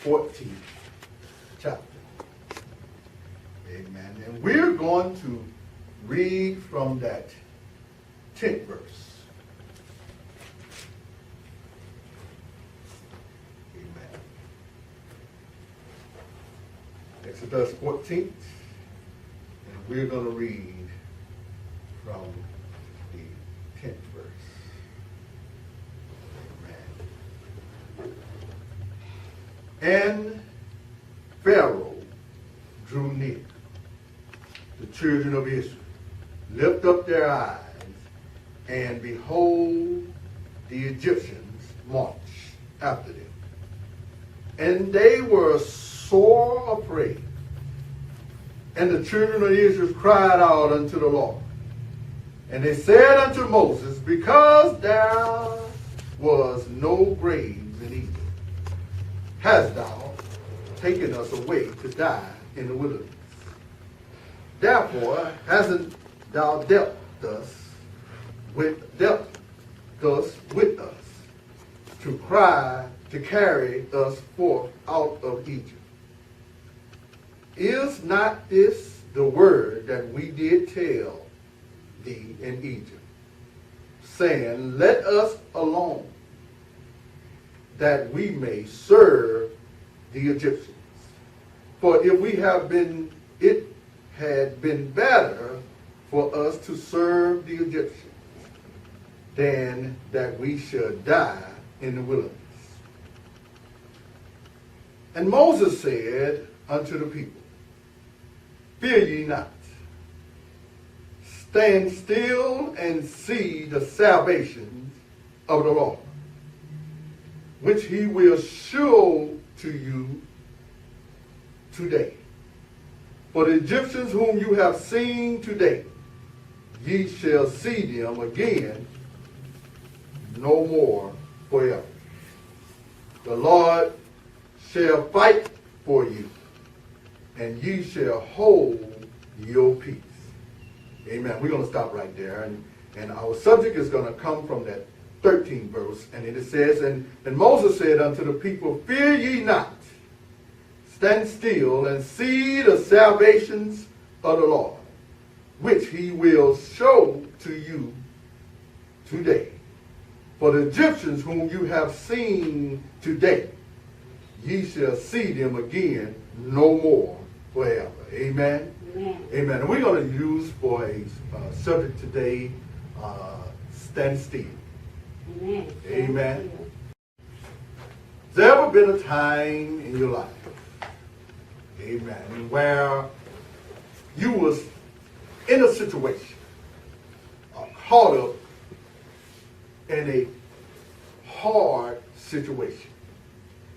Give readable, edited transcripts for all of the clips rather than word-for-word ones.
14th chapter. Amen. And we're going to read from that 10th verse. Amen. Exodus 14th, and we're going to read from the 10th verse. And Pharaoh drew near. The children of Israel lift up their eyes, and behold, the Egyptians marched after them. And they were sore afraid. And the children of Israel cried out unto the Lord. And they said unto Moses, because there was no graves in Egypt, hast thou taken us away to die in the wilderness? Therefore hasn't thou dealt thus with us, to carry us forth out of Egypt? Is not this the word that we did tell thee in Egypt, saying, let us alone, that we may serve the Egyptians? For if we have been, it had been better for us to serve the Egyptians than that we should die in the wilderness. And Moses said unto the people, fear ye not. Stand still and see the salvation of the Lord, which he will show to you today. For the Egyptians whom you have seen today, ye shall see them again no more forever. The Lord shall fight for you, and ye shall hold your peace. Amen. We're going to stop right there. And our subject is going to come from that 13th verse. And it says, and Moses said unto the people, fear ye not. Stand still and see the salvations of the Lord, which he will show to you today. For the Egyptians whom you have seen today, ye shall see them again no more forever. Amen. Amen. Amen. And we're going to use for a subject today, stand still. Amen. Amen. Has there ever been a time in your life, amen, where you was in a situation, caught up in a hard situation,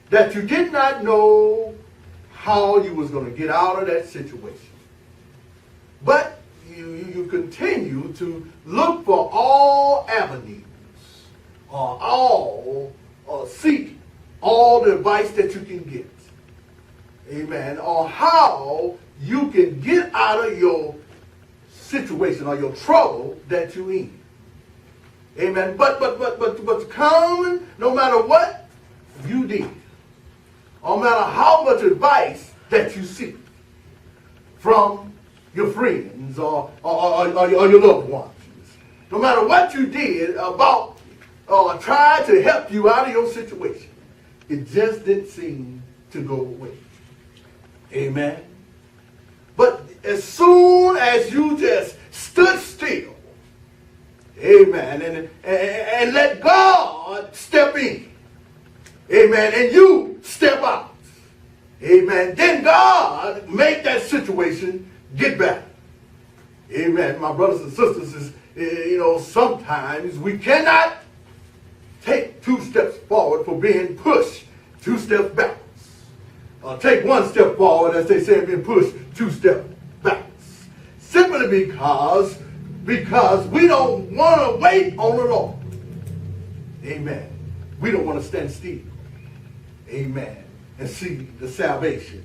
that you did not know how you was going to get out of that situation? But you continue to look for all avenues, or seek all the advice that you can get. Amen. Or how you can get out of your situation or your trouble that you're in. Amen. But come, no matter what you did, no matter how much advice that you seek from your friends or your loved ones, no matter what you did about try to help you out of your situation, it just didn't seem to go away. Amen. But as soon as you just stood still, amen, and let God step in, amen, and you step out, amen, then God make that situation get better. Amen. My brothers and sisters, sometimes we cannot take 2 steps forward for being pushed 2 steps backwards. Take 1 step forward, as they say, and being pushed 2 steps backwards. Simply because we don't want to wait on the Lord. Amen. We don't want to stand still. Amen. And see the salvation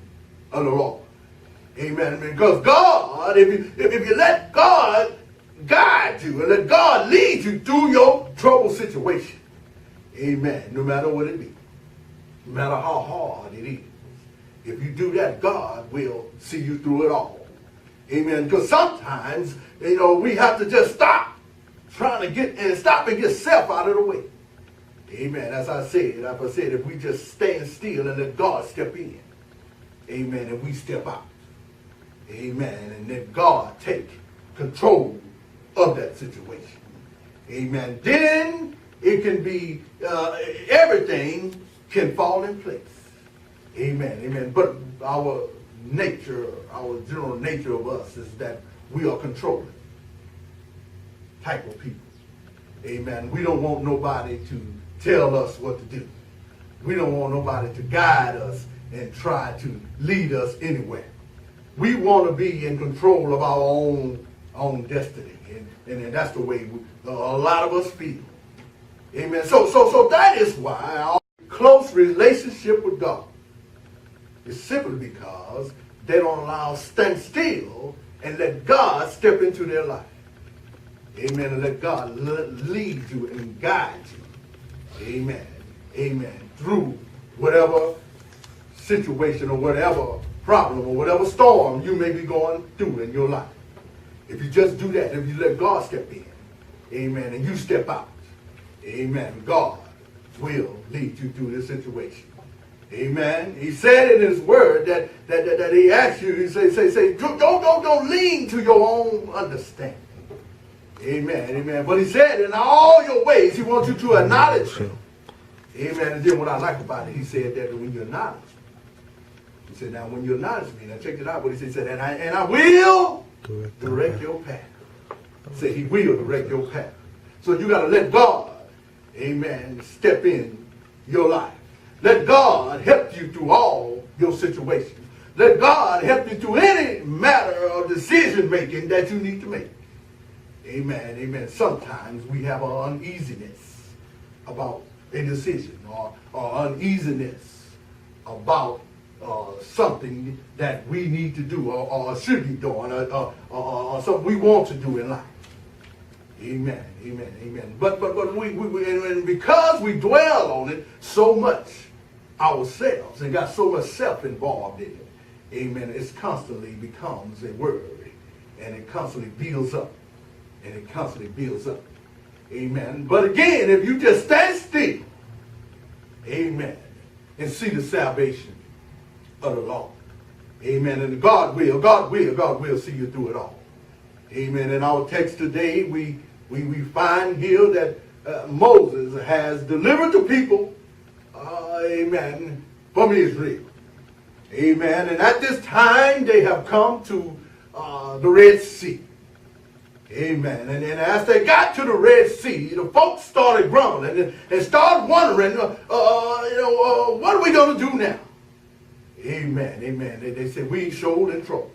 of the Lord. Amen. Because God, if you let God guide you and let God lead you through your troubled situation, amen, no matter what it be, no matter how hard it is, If you do that, God will see you through it all. Amen. Because sometimes, we have to just stop trying to get self out of the way. Amen. As I said, if we just stand still and let God step in. Amen. And we step out. Amen. And let God take control of that situation. Amen. Then it can be, everything can fall in place. Amen. Amen. But our general nature of us is that we are controlling type of people. Amen. We don't want nobody to tell us what to do. We don't want nobody to guide us and try to lead us anywhere. We want to be in control of our own destiny. And that's the way a lot of us feel. Amen. So that is why our close relationship with God is simply because they don't allow us to stand still and let God step into their life. Amen. And let God lead you and guide you. Amen. Amen. Through whatever situation or whatever problem or whatever storm you may be going through in your life. If you just do that, if you let God step in, amen, and you step out, amen, God will lead you through this situation. Amen. He said in his word that he asked you, he say, don't lean to your own understanding. Amen. Amen. But he said in all your ways, he wants you to acknowledge him. Amen. And then what I like about it, he said that when you acknowledge me, he said, now when you acknowledge me, now check it out what he said, and I will direct your path. Say he will direct your path. So you got to let God, amen, step in your life. Let God help you through all your situations. Let God help you through any matter of decision making that you need to make. Amen, amen. Sometimes we have an uneasiness about a decision or uneasiness about something that we need to do or should be doing or something we want to do in life. Amen, amen, amen. But we and because we dwell on it so much ourselves and got so much self involved in it, amen, it constantly becomes a worry and it constantly builds up and it constantly builds up. Amen. But again, if you just stand still, amen, and see the salvation of the Lord. Amen. And God will see you through it all. Amen. In our text today, we find here that Moses has delivered the people, amen, from Israel. Amen. And at this time, they have come to the Red Sea. Amen. And as they got to the Red Sea, the folks started grumbling and started wondering, what are we going to do now? Amen. Amen. They said, we sure in trouble.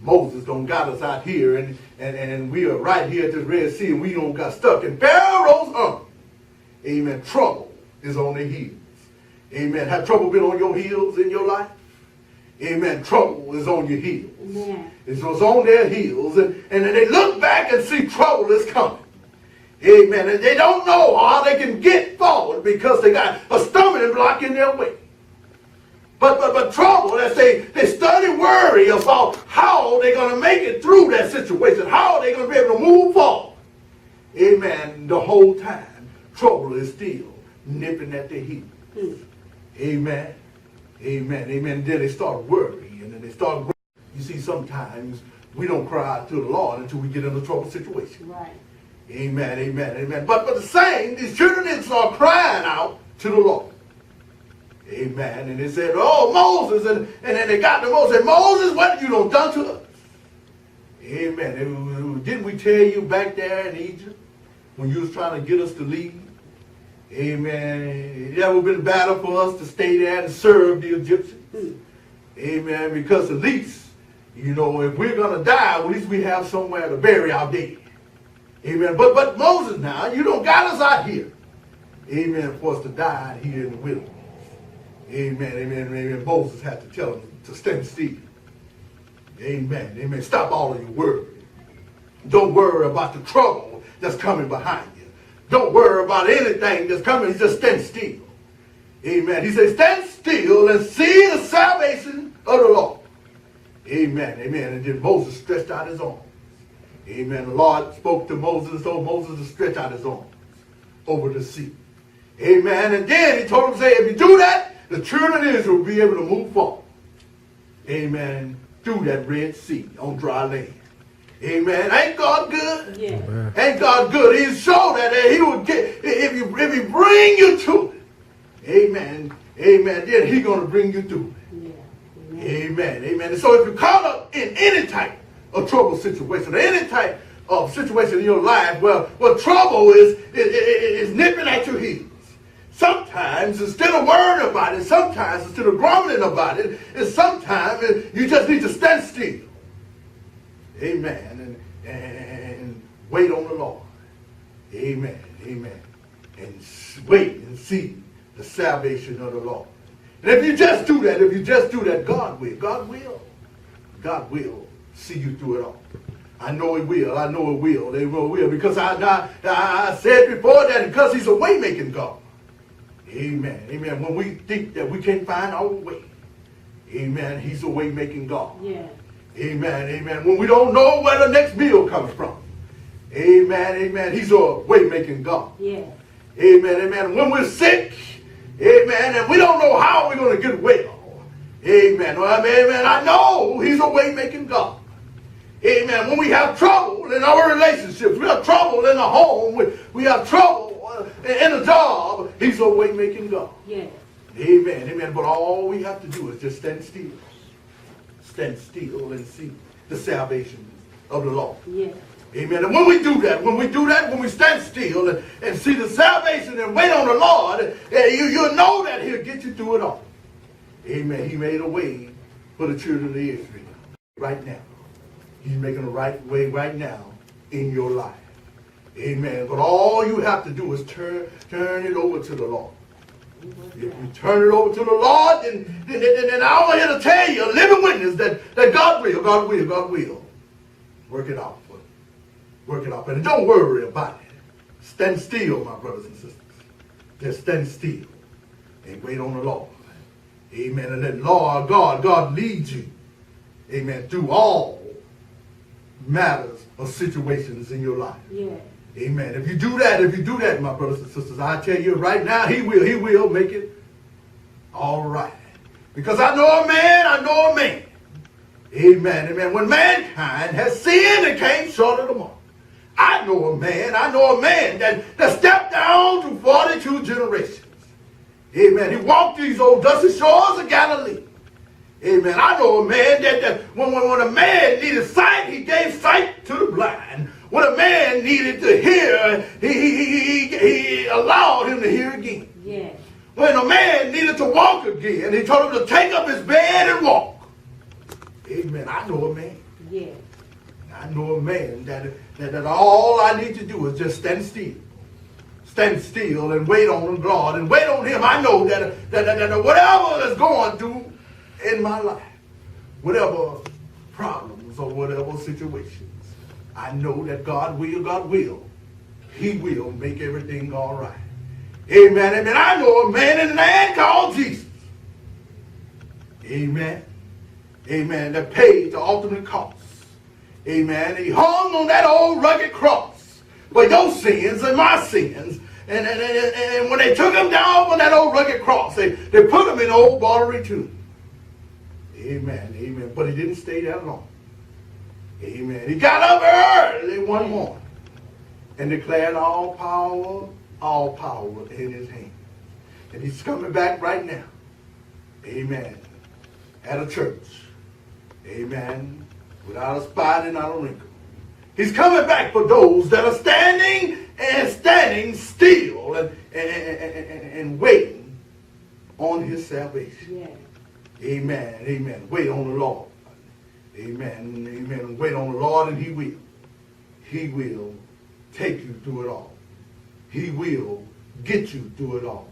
Moses don't got us out here and we are right here at the Red Sea and we don't got stuck in Pharaoh's army. Amen. Trouble is on their heels. Amen. Have trouble been on your heels in your life? Amen. Trouble is on your heels. Amen. It was on their heels. And then they look back and see trouble is coming. Amen. And they don't know how they can get forward because they got a stumbling block in their way. But trouble, as they study worry about how they're going to make it through that situation, how they're going to be able to move forward. Amen. The whole time, trouble is still nipping at their heels. Amen. Amen. Amen. Then they start worrying and then they start worrying. You see, sometimes we don't cry out to the Lord until we get in a trouble situation. Right. Amen. Amen. Amen. But the same, these children didn't start crying out to the Lord. Amen. And they said, oh, Moses. And then they got to Moses and said, Moses, what have you done to us? Amen. And didn't we tell you back there in Egypt when you was trying to get us to leave? Amen. It would have been better for us to stay there and serve the Egyptians. Amen. Because at least, if we're going to die, at least we have somewhere to bury our dead. Amen. But Moses now, you don't got us out here. Amen. For us to die out here in the wilderness. Amen. Amen. Amen. Moses had to tell them to stand still. Amen. Amen. Stop all of your worry. Don't worry about the trouble that's coming behind you. Don't worry about anything that's coming. Just stand still. Amen. He says, stand still and see the salvation of the Lord. Amen. Amen. And then Moses stretched out his arms. Amen. The Lord spoke to Moses and told Moses to stretch out his arms over the sea. Amen. And then he told him, say, if you do that, the children of Israel will be able to move forward. Amen. Through that Red Sea on dry land. Amen. Ain't God good? Yeah. Amen. Ain't God good? He showed that he would get, if he bring you to it. Amen. Amen. Then he's going to bring you through it. Yeah. Amen. Amen. And so if you're caught up in any type of trouble situation, or any type of situation in your life where trouble is nipping at your heels, sometimes instead of worrying about it, sometimes instead of grumbling about it, and sometimes you just need to stand still. Amen. And wait on the Lord. Amen. Amen. And wait and see the salvation of the Lord. And if you just do that, God will see you through it all. I know He will. I know He will. They will. Because I said before that because He's a way-making God. Amen. Amen. When we think that we can't find our way, amen, He's a way-making God. Yeah. Amen. Amen. When we don't know where the next meal comes from, amen. Amen. He's a way-making God. Yeah. Amen. Amen. When we're sick, amen, and we don't know how we're going to get well, amen. Well, amen. I know He's a way-making God. Amen. When we have trouble in our relationships, we have trouble in the home, we have trouble in a job, He's a way-making God. Yeah. Amen. Amen. But all we have to do is just stand still. Stand still and see the salvation of the Lord. Yeah. Amen. And when we stand still and see the salvation and wait on the Lord, you'll know that He'll get you through it all. Amen. He made a way for the children of Israel right now. He's making a right way right now in your life. Amen. But all you have to do is turn it over to the Lord. If you turn it over to the Lord, then I'm here to tell you, a living witness, that God will work it out for you. Work it out. And don't worry about it. Stand still, my brothers and sisters. Just stand still and wait on the Lord. Amen. And let Lord God lead you. Amen. Through all matters or situations in your life. Yeah. Amen. If you do that, my brothers and sisters, I tell you right now, He will make it all right. Because I know a man. Amen. Amen. When mankind has sinned and came short of the mark. I know a man that stepped down through 42 generations. Amen. He walked these old dusty shores of Galilee. Amen. I know a man that when a man needed sight, He gave sight to the blind. When a man needed to hear, he allowed him to hear again. Yeah. When a man needed to walk again, He told him to take up his bed and walk. Amen. I know a man. Yeah. I know a man that all I need to do is just stand still. Stand still and wait on God and wait on Him. I know that whatever is going through in my life, whatever problems or whatever situations, I know that God will. He will make everything all right. Amen. Amen. I know a man in the land called Jesus. Amen. Amen. That paid the ultimate cost. Amen. He hung on that old rugged cross for your sins and my sins. And when they took Him down on that old rugged cross, they put Him in the old watery tomb. Amen. Amen. But He didn't stay that long. Amen. He got up early one morning and declared all power in His hand. And He's coming back right now. Amen. At a church. Amen. Without a spot and not a wrinkle. He's coming back for those that are standing still and waiting on His salvation. Yeah. Amen. Amen. Wait on the Lord. Amen. Amen. Wait on the Lord and He will. He will take you through it all. He will get you through it all.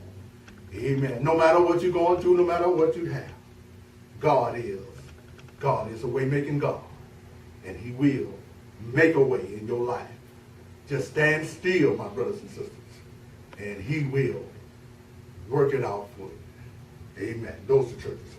Amen. No matter what you're going through, no matter what you have, God is a way-making God. And He will make a way in your life. Just stand still, my brothers and sisters. And He will work it out for you. Amen. Those are churches.